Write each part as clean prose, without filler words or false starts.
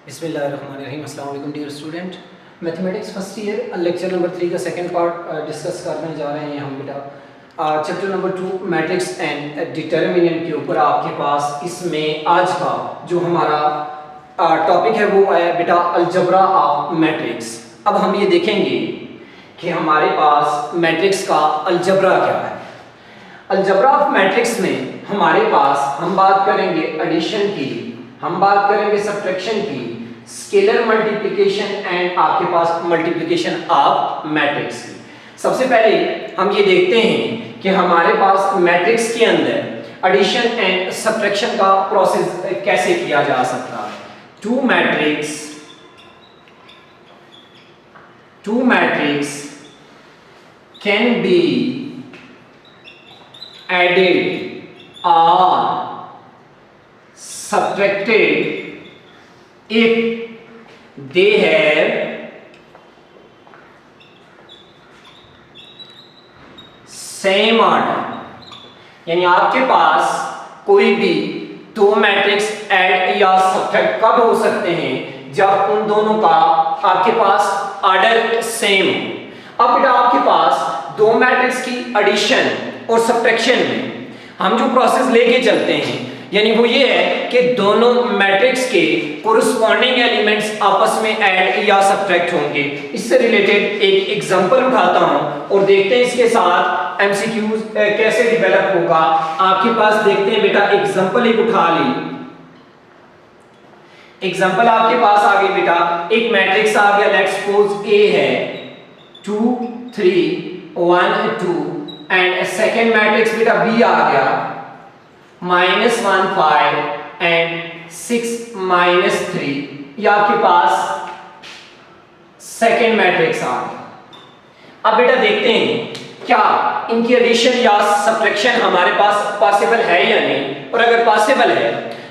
बिस्मिल्लाहिर्रहमानिर्रहीम। अस्सलाम वालेकुम dear student. Mathematics first year lecture number 3 का सेकंड पार्ट डिस्कस करने जा रहे हैं हम बेटा। Chapter number 2 matrix and determinant के ऊपर आपके पास इसमें आज का जो हमारा टॉपिक है वो है बेटा अलजबरा ऑफ मैट्रिक्स। अब हम ये देखेंगे कि हमारे पास मैट्रिक्स का अलजबरा क्या है। अलजबरा ऑफ मैट्रिक्स में हमारे पास हम बात करेंगे एडिशन की, हम बात करेंगे सब्ट्रैक्शन की, स्केलर मल्टीप्लिकेशन एंड आपके पास मल्टीप्लिकेशन ऑफ मैट्रिक्स की। सबसे पहले हम ये देखते हैं कि हमारे पास मैट्रिक्स के अंदर एडिशन एंड सब्ट्रैक्शन का प्रोसेस कैसे किया जा सकता है। Two matrix can be added or subtracted if they have same order। यानी आपके पास कोई भी दो मैट्रिक्स ऐड या सब्ट्रैक्ट कब हो सकते हैं, जब उन दोनों का आपके पास ऑर्डर सेम हो। अब बेटा आपके पास दो मैट्रिक्स की एडिशन और सब्ट्रैक्शन में हम जो प्रोसेस लेके चलते हैं यानी वो ये है कि दोनों मैट्रिक्स के कोरिस्पॉन्डिंग एलिमेंट्स आपस में ऐड या सब्ट्रैक्ट होंगे। इससे रिलेटेड एक एग्जांपल उठाता हूं और देखते हैं इसके साथ एमसीक्यूज कैसे डेवलप होगा। आपके पास देखते हैं बेटा एग्जांपल एक उठा ली। एग्जांपल आपके पास आ गई बेटा, एक मैट्रिक्स आ गया, लेट्स सपोज ए है 2 3 1 2 एंड सेकेंड मैट्रिक्स बेटा बी आ गया -1 5 एंड 6 -3। ये आपके पास सेकेंड मैट्रिक्स आ गया। अब बेटा देखते हैं क्या इनकी एडिशन या सब्ट्रैक्शन हमारे पास पॉसिबल है या नहीं, और अगर पॉसिबल है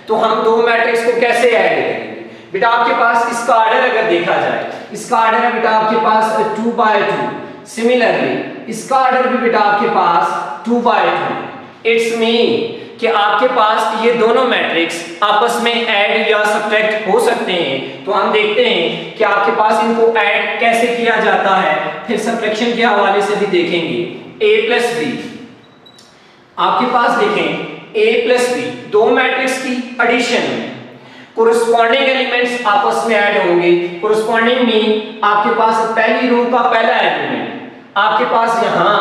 तो हम दो मैट्रिक्स को कैसे ऐड करेंगे। बेटा आपके पास इसका ऑर्डर अगर देखा जाए, इसका ऑर्डर है बेटा आपके पास 2/2। सिमिलरली इसका ऑर्डर भी बेटा आपके पास 2/2। इट्स मीन कि आपके पास ये दोनों मैट्रिक्स आपस में ऐड या सब्ट्रैक्ट हो सकते हैं। तो हम देखते हैं कि आपके पास इनको ऐड कैसे किया जाता है, फिर सब्ट्रैक्शन के हवाले से भी देखेंगे। a प्लस बी, आपके पास देखें a प्लस बी दो मैट्रिक्स की एडिशन में कोरिस्पॉन्डिंग एलिमेंट्स आपस में ऐड होंगे। कोरिस्पॉन्डिंग मीन आपके पास पहली रो का पहला एलिमेंट आपके पास यहां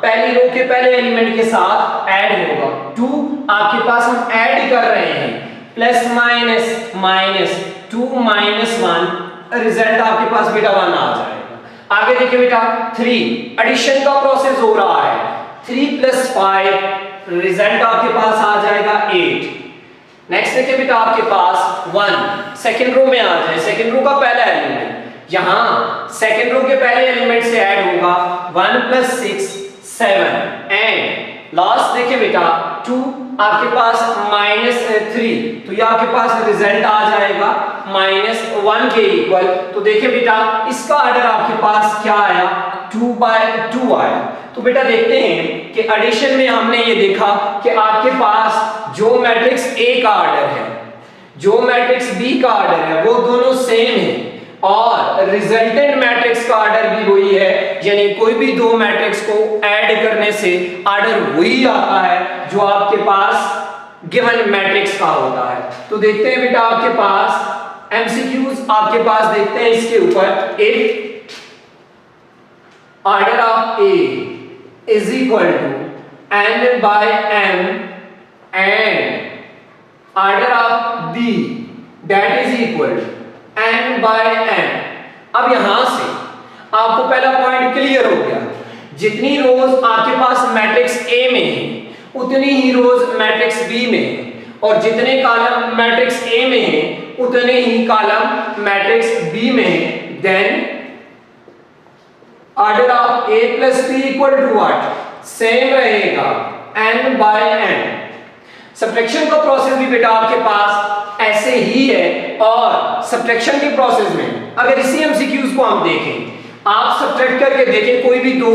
पहली रो के पहले एलिमेंट के साथ ऐड होगा। 2 आपके पास हम ऐड कर रहे हैं, प्लस माइनस माइनस 2 -1, रिजल्ट आपके पास बेटा 1 आ जाएगा। आगे देखिए बेटा 3 एडिशन का प्रोसेस हो रहा है, 3 + 5 रिजल्ट आपके पास आ जाएगा 8। नेक्स्ट देखिए बेटा आपके पास 1 सेकंड रो में आ जाए, सेकंड रो का पहला एलिमेंट यहां सेकंड रो के पहले एलिमेंट से ऐड होगा 1 + 6 7 एंड लास्ट देखिए बेटा 2 आपके पास -3, तो ये आपके पास रिजल्ट आ जाएगा -1 के इक्वल। तो देखिए बेटा इसका ऑर्डर आपके पास क्या आया, 2/2 आया। तो बेटा देखते हैं कि एडिशन में हमने ये देखा कि आपके पास जो मैट्रिक्स A का ऑर्डर है, जो मैट्रिक्स B का ऑर्डर है, वो दोनों सेम है और रिजल्टेंट मैट्रिक्स का ऑर्डर भी वही है। यानी कोई भी दो मैट्रिक्स को ऐड करने से ऑर्डर वही आता है जो आपके पास गिवन मैट्रिक्स का होता है। तो देखते हैं बेटा आपके पास एमसीक्यूज आपके पास देखते हैं इसके ऊपर। If order of A is equal to n/m and order of B that is equal to n/m। अब यहां से आपको पहला पॉइंट क्लियर हो गया, जितनी रोज आपके पास मैट्रिक्स A में है उतनी ही रोज मैट्रिक्स B में है, और जितने कॉलम मैट्रिक्स A में है उतने ही कॉलम मैट्रिक्स B में है। Then order of A + B equal to what, same रहेगा n/m। सब्ट्रैक्शन का प्रोसेस भी बेटा आपके पास ऐसे ही है, और सब्ट्रैक्शन के प्रोसेस में अगर इसी एमसीक्यूज को हम देखें, आप सब्ट्रैक्ट करके देखें कोई भी दो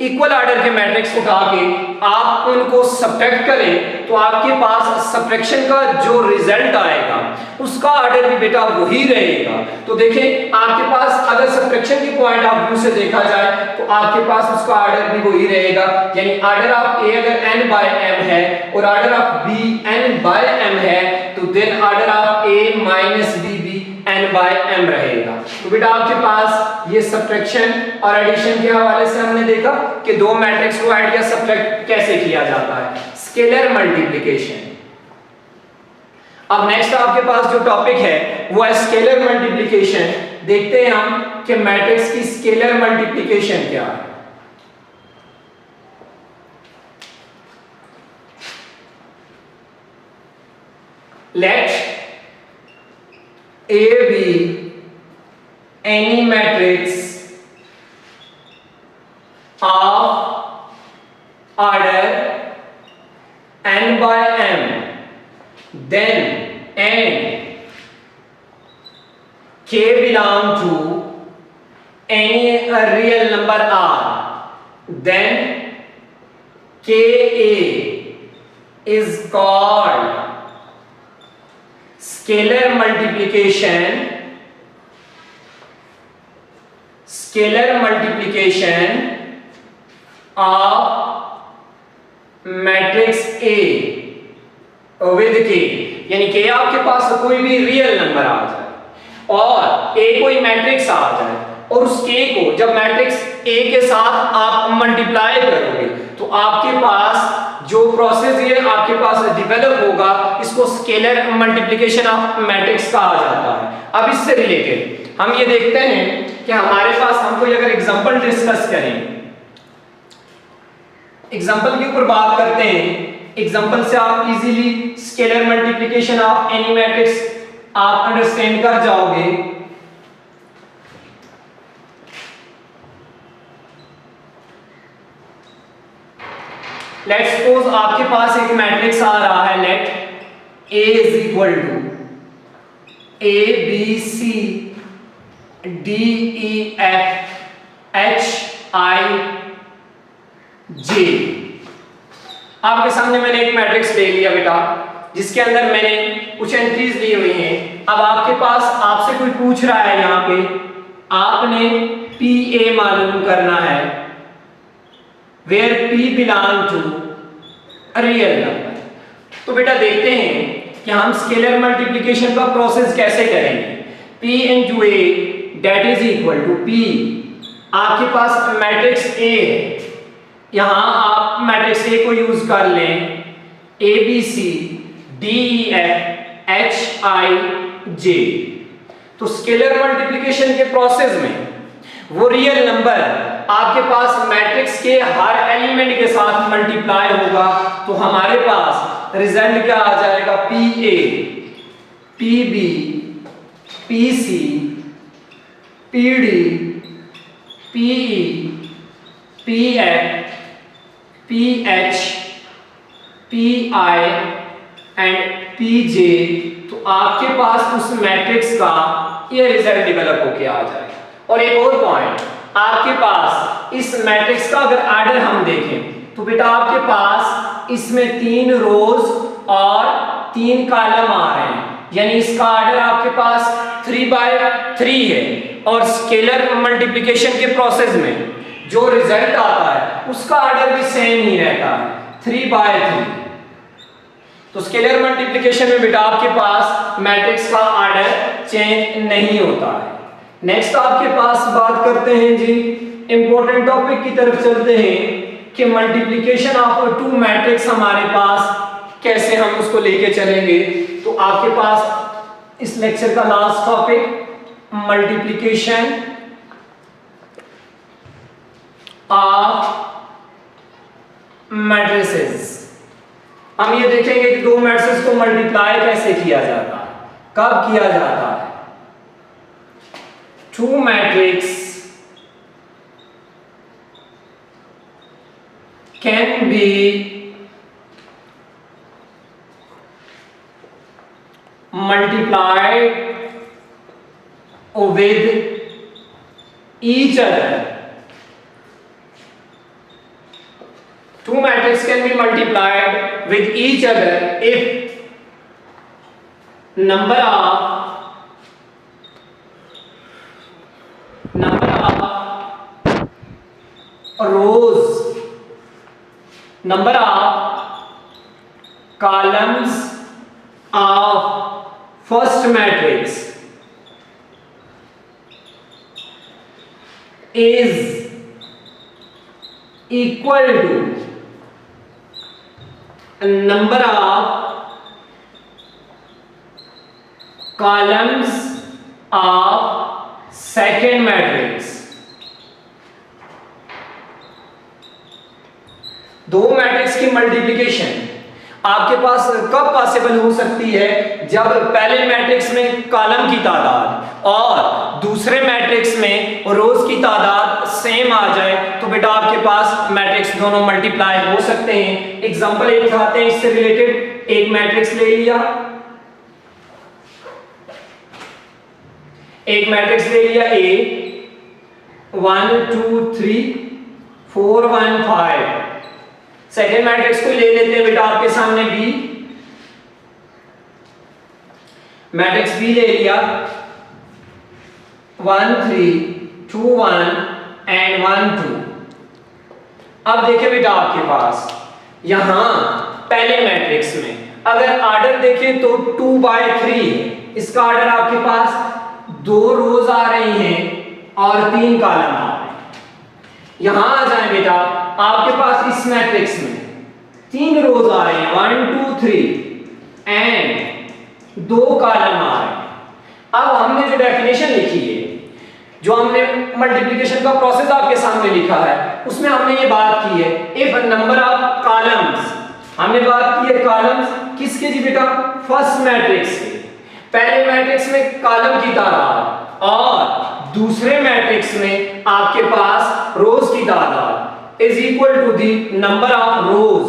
इक्वल ऑर्डर के मैट्रिक्स उठा के आप उनको सब्ट्रैक्ट करें तो आपके पास सब्ट्रैक्शन का जो रिजल्ट आएगा उसका ऑर्डर भी बेटा वही रहेगा। तो देखें आपके पास अगर सब्ट्रैक्शन के पॉइंट ऑफ व्यू से देखा जाए तो आपके पास उसका ऑर्डर भी वही रहेगा, यानी ऑर्डर ऑफ ए अगर n बाय m है और order of b n by m है तो then order of a minus b भी n बाय m रहेगा। तो बेटा आपके पास ये सब्ट्रैक्शन और एडिशन के हवाले से हमने देखा कि दो मैट्रिक्स को ऐड या सब्ट्रैक्ट कैसे किया जाता है, स्केलर मल्टीप्लिकेशन। अब नेक्स्ट आपके पास जो टॉपिक है वो है स्केलर मल्टीप्लिकेशन। देखते हैं हम कि मैट्रिक्स की स्केलर मल्टीप्लिकेशन क्या है। Let A be any matrix of order n by m, then and k belong to any real number r, then ka is called scalar multiplication of matrix A with k, यानी k आपके पास कोई भी real number आ जाए और a कोई matrix आ जाए और उस k को जब मैट्रिक्स A के साथ आप मल्टीप्लाई करोगे तो आपके पास जो प्रोसेस ये आपके पास डेवलप होगा इसको स्केलर मल्टीप्लिकेशन ऑफ मैट्रिक्स कहा जाता है। अब इससे रिलेटेड हम ये देखते हैं कि हमारे पास हम कोई अगर एग्जांपल डिस्कस करें, एग्जांपल के ऊपर बात करते हैं, एग्जांपल से आप easily scalar multiplication of any matrix आप अंडरस्टैंड कर जाओगे। लेट्स सपोज आपके पास एक मैट्रिक्स आ रहा है, let A is equal to A B C D E F H I J। आपके सामने मैंने एक मैट्रिक्स ले लिया बेटा जिसके अंदर मैंने कुछ एंट्रीज ली हुई हैं। अब आपके पास आपसे कोई पूछ रहा है, यहाँ पे आपने PA मालूम करना है where P belong to a real number। तो बेटा देखते हैं कि हम स्केलर मल्टीप्लिकेशन का प्रोसेस कैसे करेंगे। P into A that is equal to P, आपके पास मैट्रिक्स A है, यहाँ आप मैट्रिक्स A को यूज कर लें A B C D E F H I J। तो स्केलर मल्टीप्लिकेशन के प्रोसेस में वो रियल नंबर आपके पास मैट्रिक्स के हर एलिमेंट के साथ मल्टीप्लाई होगा तो हमारे पास रिजल्ट क्या आ जाएगा, PA PB PC PD PE PF PH PI and PJ। तो आपके पास उस मैट्रिक्स का ये रिजल्ट डेवलप होके आ जाएगा। और एक और पॉइंट, आपके पास इस मैट्रिक्स का अगर ऑर्डर हम देखें तो बेटा आपके पास इसमें 3 रोज और 3 कॉलम आ रहे हैं, यानी इसका ऑर्डर आपके पास 3 बाय 3 है। और स्केलर मल्टीप्लिकेशन के प्रोसेस में जो रिजल्ट आता है उसका ऑर्डर भी सेम ही रहता है, 3 बाय 3। तो स्केलर मल्टीप्लिकेशन में बेटा आपके पास मैट्रिक्स का ऑर्डर चेंज नहीं होता है। नेक्स्ट आपके पास बात करते हैं जी, इंपॉर्टेंट टॉपिक की तरफ चलते हैं कि मल्टीप्लिकेशन ऑफ 2 मैट्रिक्स हमारे पास कैसे हम उसको लेके चलेंगे। तो आपके पास इस लेक्चर का last topic multiplication of matrices. हम ये देखेंगे कि 2 मैट्रिसेस को मल्टीप्लाई कैसे किया जाता है, कब किया जाता है। 2 matrix can be multiplied with each other two matrices can be multiplied with each other if number of rows, number of columns of first matrix is equal to number of columns of second matrix। दो matrix की multiplication आपके पास कब possible हो सकती है? जब पहले matrix में कॉलम की तादाद और दूसरे मैट्रिक्स में रोज की तादाद सेम आ जाए तो बेटा आपके पास मैट्रिक्स दोनों मल्टीप्लाई हो सकते हैं। एग्जांपल एक उठाते हैं इससे रिलेटेड। एक मैट्रिक्स ले लिया, एक मैट्रिक्स ले लिया A 1 2 3 4 1 5। सेकेंड मैट्रिक्स को ले लेते हैं बेटा आपके सामने B, मैट्रिक्स B ले लिया 1 3 2 1 एंड 1 2। अब देखिए बेटा आपके पास यहां पहले मैट्रिक्स में अगर ऑर्डर देखें तो 2/3 है। इसका ऑर्डर आपके पास 2 रोज आ रही हैं और 3 कॉलम आ रहे हैं। यहां आ जाए बेटा आपके पास इस मैट्रिक्स में 3 रोज आ रहे हैं 1 2 3 एंड 2 कॉलम आ रहे हैं। अब हमने जो डेफिनेशन लिखी है, जो हमने मल्टीप्लिकेशन का प्रोसेस आपके सामने लिखा है, उसमें हमने ये बात की है इफ नंबर ऑफ कॉलम्स, हमने बात की है कॉलम्स किसके जी बेटा? फर्स्ट मैट्रिक्स के। पहले मैट्रिक्स में कॉलम की तादाद और दूसरे मैट्रिक्स में आपके पास रोज की तादाद is equal to the number of rows,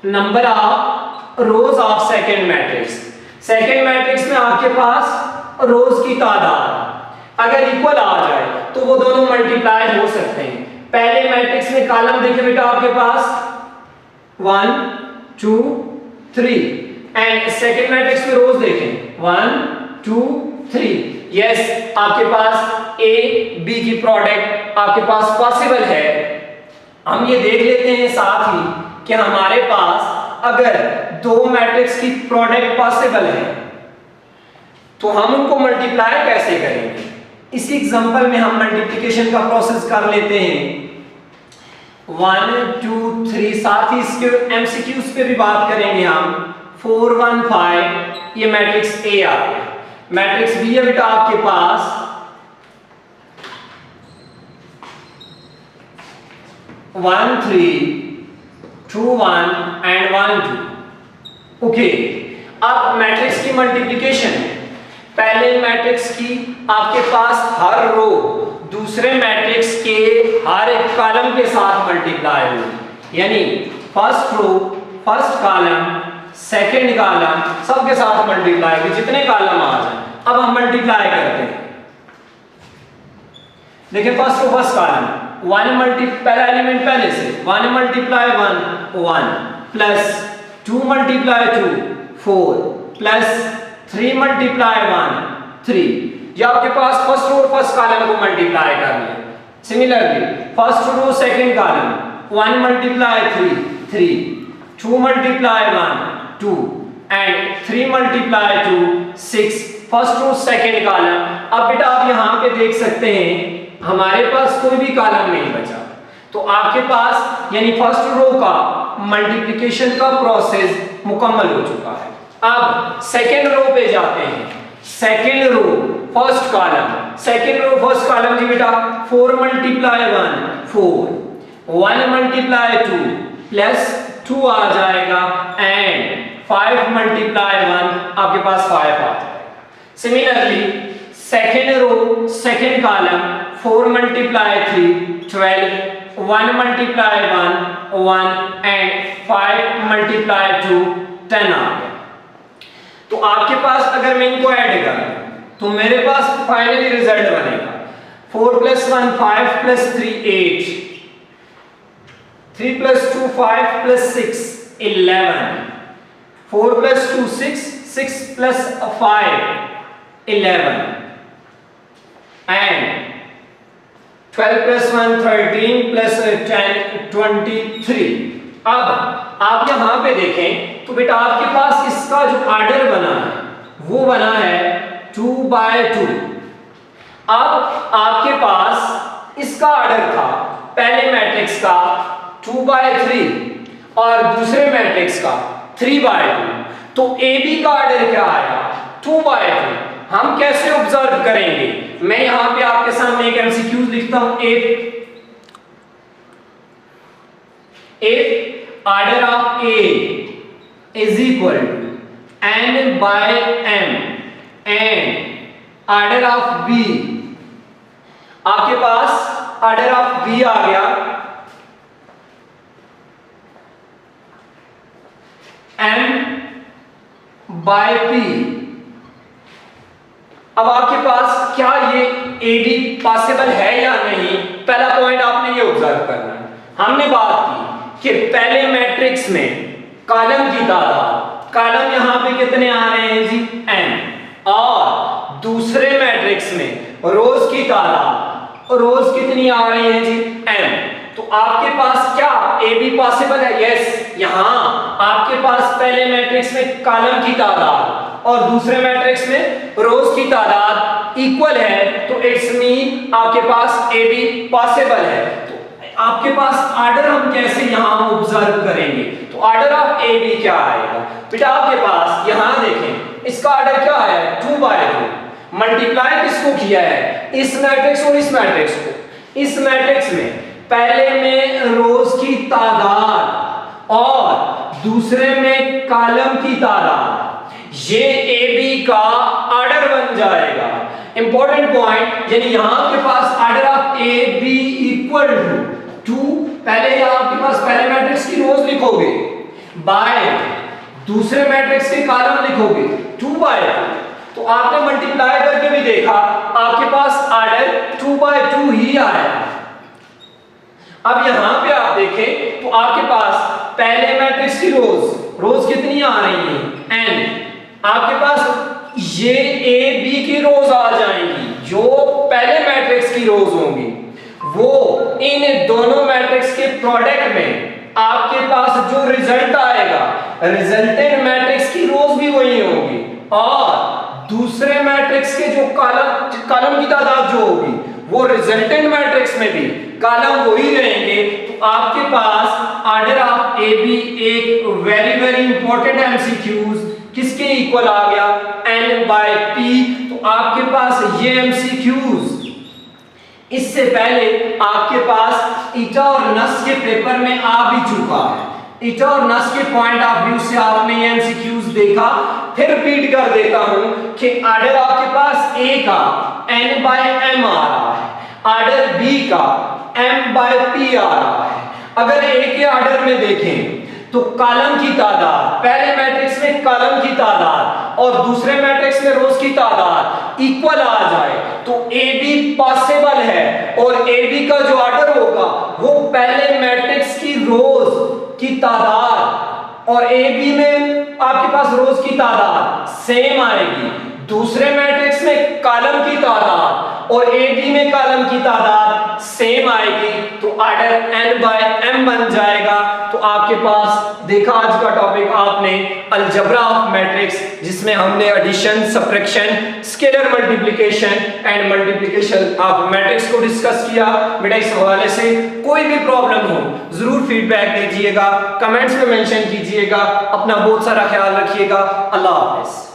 number of rows of second matrix. Second matrix में आपके पास रोज की तादाद अगर इक्वल आ जाए तो वो दोनों मल्टीप्लाई हो सकते हैं। पहले मैट्रिक्स में कॉलम देखिए बेटा आपके पास 1 2 3 एंड सेकेंड मैट्रिक्स में रोज देखें 1 2 3। यस, आपके पास A B की प्रोडक्ट आपके पास पॉसिबल है। हम ये देख लेते हैं साथ ही कि हमारे पास अगर दो मैट्रिक्स की प्रोडक्ट पॉसिबल है तो हम उनको मल्टीप्लाई कैसे करेंगे। इसी एग्जांपल में हम मल्टीप्लिकेशन का प्रोसेस कर लेते हैं 1 2 3, साथ ही इसके एमसीक्यूज पे भी बात करेंगे हम। 4 1 5 ये मैट्रिक्स A आ गया। मैट्रिक्स B है बेटा आपके पास 1 3 2 1 एंड 1 2। ओके, अब मैट्रिक्स की मल्टीप्लिकेशन पहले मैट्रिक्स की आपके पास हर रो दूसरे मैट्रिक्स के हर एक कॉलम के साथ मल्टीप्लाई होगी, यानी first row first column second column सबके साथ मल्टीप्लाई होगी, जितने कॉलम आ जाए। अब हम मल्टीप्लाई करते हैं। देखिए फर्स्ट रो फर्स्ट कॉलम 1 पहला एलिमेंट पहले से 1 multiply 1 1 plus 2 multiply 2 4 plus 3 multiply 1 3। ये आपके पास फर्स्ट रो और फर्स्ट कॉलम को मल्टीप्लाई कर लिया। Similarly first row second column 1 multiply 3 3 2 multiply 1 2 and 3 multiply 2 6 first row second column. अब बेटा आप यहां पे देख सकते हैं हमारे पास कोई भी कॉलम नहीं बचा, तो आपके पास यानी फर्स्ट रो का मल्टीप्लिकेशन का प्रोसेस मुकम्मल हो चुका है। अब सेकेंड रो पे जाते हैं। Second row first column, second row first column जी बेटा 4 मल्टीप्लाई 1 4 1 मल्टीप्लाई 2 प्लस 2 आ जाएगा एंड 5 मल्टीप्लाई 1 आपके पास 5 आ जाएगा। Similarly second row second column 4 multiply 3 12 1 multiply 1 1 and 5 multiply 2 10 आ गया। तो आपके पास अगर मैं इनको ऐड करूं तो मेरे पास फाइनली रिजल्ट बनेगा 4 + 1 5 + 3 8 3 plus 2 5 plus 6 11, 4 plus 2 6, 6 plus 5 11, and 12 plus 1 13 plus 10 23। अब आप यहां पे देखें तो बेटा आपके पास इसका जो ऑर्डर बना है वो बना है 2/2। अब आपके पास इसका ऑर्डर था पहले मैट्रिक्स का 2/3 और दूसरे मैट्रिक्स का 3/2, तो AB का ऑर्डर क्या आया 2/2। हम कैसे ऑब्जर्व करेंगे, मैं यहां पे आपके सामने एक एमसीक्यूज लिखता हूं। if order of A is equal to n by m and order of B, आपके पास ऑर्डर ऑफ B आ गया m by P। अब आपके पास क्या ये AB पॉसिबल है या नहीं, पहला पॉइंट आपने ये ऑब्जर्व करना है। हमने बात की कि पहले मैट्रिक्स में कॉलम की तादाद, कॉलम यहां पे कितने आ रहे हैं जी n, और दूसरे मैट्रिक्स में रोज की तादाद, रोज कितनी आ रही है जी m। तो आपके पास क्या AB पॉसिबल है, यस। यहां आपके पास पहले मैट्रिक्स में कॉलम की तादाद और दूसरे मैट्रिक्स में रोज की तादाद इक्वल है, तो इट्स मीन आपके पास AB पॉसिबल है। तो आपके पास ऑर्डर हम कैसे यहां ऑब्जर्व करेंगे, तो ऑर्डर ऑफ AB क्या आएगा बेटा, आपके पास यहां देखें इसका ऑर्डर क्या है 2/2। मल्टीप्लाई किसको किया है, इस मैट्रिक्स और इस मैट्रिक्स को। इस मैट्रिक्स में पहले में रोज की तादाद और दूसरे में कॉलम की तादाद, ये AB का ऑर्डर बन जाएगा। इंपॉर्टेंट पॉइंट, यानी यहां आपके पास order of AB equal to 2, पहले यहां आपके पास पहले मैट्रिक्स की रोज लिखोगे बाय दूसरे मैट्रिक्स के कॉलम लिखोगे 2/2। तो आपने मल्टीप्लाई करके भी देखा आपके पास ऑर्डर 2/2 ही आया। अब यहां पे आप देखें तो आपके पास पहले मैट्रिक्स की रोज कितनी आ रही है n, आपके पास ये A B की रोज आ जाएंगी, जो पहले मैट्रिक्स की रोज होंगी वो इन दोनों मैट्रिक्स के प्रोडक्ट में आपके पास जो रिजल्ट आएगा, रिजल्टेंट मैट्रिक्स की रोज भी वही होगी और दूसरे मैट्रिक्स के जो कॉलम की तादाद जो होगी वो रिजल्टेंट मैट्रिक्स में भी कॉलम वही रहेंगे। तो आपके पास ऑर्डर ऑफ AB एक वेरी इंपॉर्टेंट एमसीक्यूज किसके इक्वल आ गया n/p। तो आपके पास ये एमसीक्यूज इससे पहले आपके पास ईटा और नस के पेपर में आ भी चुका है। ईटा और नस के पॉइंट ऑफ व्यू से आपने ये एमसीक्यूज देखा, फिर रिपीट कर देता हूं कि ऑर्डर आपके पास A का n/m आ रहा है, ऑर्डर B का m/p आ रहा है। अगर A के ऑर्डर में देखें तो कॉलम की तादाद, पहले मैट्रिक्स में कॉलम की तादाद और दूसरे मैट्रिक्स में रोज की तादाद इक्वल आ जाए तो AB पॉसिबल है, और AB का जो ऑर्डर होगा वो पहले मैट्रिक्स की रोज की तादाद और AB में आपके पास रोज की तादाद सेम आएगी, दूसरे मैट्रिक्स में कॉलम की तादाद और AB में कॉलम की तादाद सेम आएगी, तो ऑर्डर n/m बन जाएगा। तो आपके पास देखा आज का टॉपिक आपने अलजेब्रा ऑफ मैट्रिक्स, जिसमें हमने addition, subtraction, scalar multiplication and multiplication of matrix को डिस्कस किया। बेटा इस हवाले से कोई भी प्रॉब्लम हो जरूर फीडबैक दीजिएगा, कमेंट्स में मेंशन कीजिएगा। अपना बहुत सारा ख्याल रखिएगा। अल्लाह हाफिज।